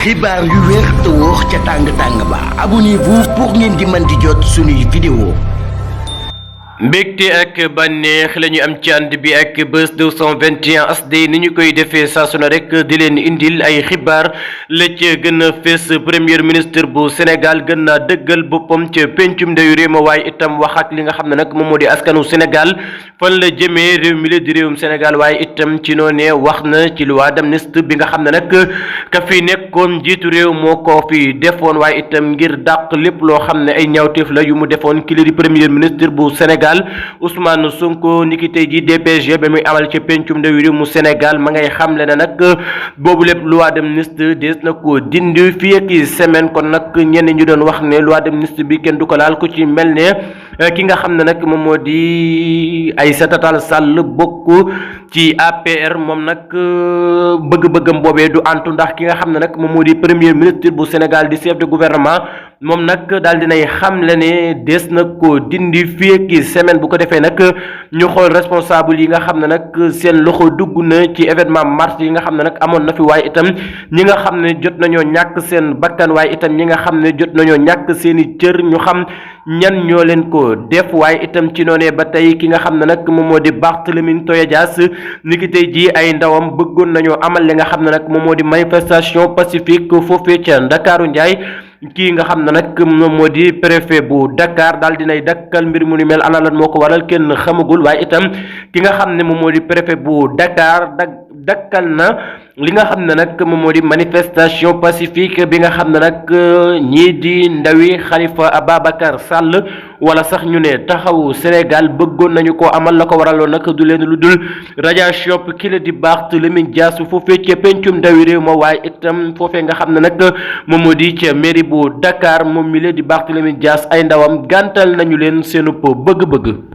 xibaar yu wér te wóor ca tàng ba abonnez-vous pour ngeen di mën di jot suñuy vidéo. mbégte ak bànneex la ñu am ci ànd bi ak Buzz 221 HD ni ñu koy defee saa su ne rek di leen indil ay xibaar la ca gën a fees. premier ministre bu Sénégal gën naa dëggal boppam ca pencum ndeyu réew ma waaye itam wax ak li nga xam ne nag moom moo di askanu Sénégal fan la jëmee réew mi la di réewum Sénégal waaye itam ci noonee wax na ci loi d'amnistie bi nga xam ne nag ka fi nekkoon jiitu réew moo ko fi defoon waaye itam ngir dàq lépp loo xam ne ay ñaawteef la yu mu defoon ki la di premier ministre bu Sénégal Ousmane Sonko niki tey ji DPG ba muy amal ca pencum ndawi réew mu Sénégal ma ngay xamle ne nag boobu lépp loi d'amnistie des na ko dindi fii ak semaine kon nag ñenn ñu doon wax ne loi d'amnistie bi kenn du ko laal ku ci mel ne ki nga xam ne nag moom moo di Aïssata Tall Sall bokk ci APR moom nag bëgg-bëggam boobee du antu ndax ki nga xam ne nag moom moo di premier ministre bu Sénégal di chef de gouvernement moom nag daal dinay xamle ne des na ko dindi fii ak semaine bu ko defee nag ñu xool responsable yi nga xam ne nag seen loxo dugg na ci événement mars yi nga xam ne nag amoon na fi waaye itam ñi nga xam ne jot nañoo ñàkk seen bakkan waaye itam ñi nga xam ne jot nañoo ñàkk seeni cër ñu xam ñan ñoo leen ko def waaye itam ci noonee ba tey ki nga xam ne nag moom moo di Barthélémy Dias niki tey jii ay ndawam bëggoon nañoo amal li nga xam ne nag moom moo di manifestation pacifique foofee ca Ndakaaru Njaay kii nga xam ne nag moom moo di préfet bu Dakar daal dinay dakkal mbir mu ni mel ana lan moo ko waral kenn xamagul waaye itam ki nga xam ne moom moo di préfet bu Dakar dakkal na li nga xam ne nag moom moo di manifestation pacifique bi nga xam ne nag ñii di ndawi Khalifa Ababacar Sall wala sax ñu ne taxawu Sénégal bëggoon nañu ko amal la ko waraloon nag du leen lu dul radiation ki la di Barthélémy Dias foofee ca pencum ndawi réew ma waaye itam foofee nga xam ne nag moom moo di ca mairie bu Dakar moom mi la di Barthélémy Dias ay ndawam gàntal nañu leen seenu bëgg-bëgg.